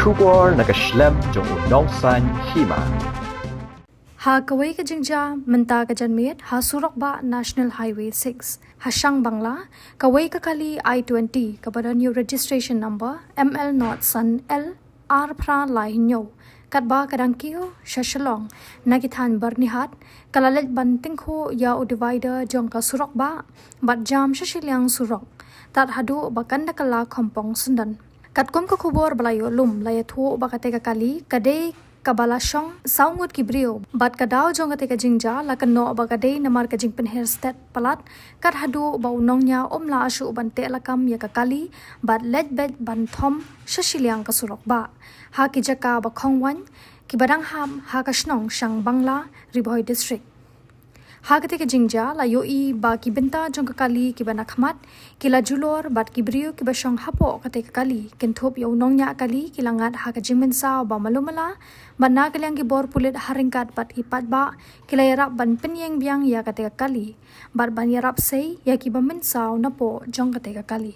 Shubor nakaslem jong unongsan Hima. Ha kawai ka jingja menta ka janmiet ha Surok ba National Highway 6 ha Shangbangla kawai ka kali I20 kapada new registration number ML0 San L R pra lainyo katba kadangkiyo Shilliang nagithan bernihat kalalet banting ko ya u divider jong ka Surok ba bat jam Shilliang Surok tat hadu bakan nakala kompong sundan katkom ka kubor balayo lum layathu bakate ka kali kade kabala shong saungut kibrio bat kadao jong kate ka jingja lakano bagade namar ka jingpen hairstep palat kat hadu baunongnya omla asu bante lakam ya ka kali bat letbet ban thom Shilliang ka Surok ba ha ki jaka ba khongwan ki badang ham ha ka shnong Shangbangla Riboy district ha kate ka jingja la yo I ba ki benta jong ka kali ki bana khmat ki la julor bat ki brio ki ba shong hapo kate ka kali kenthop yo nongnya kali ki langat ha ka Mynsaw ba malumala banna kalyang ki bor pulit haringkat bat ipat ba ki la yarap ban penyeng biang ya kate ka kali bat ban yarap sei ya ki ba Mynsaw na po jong kate ka kali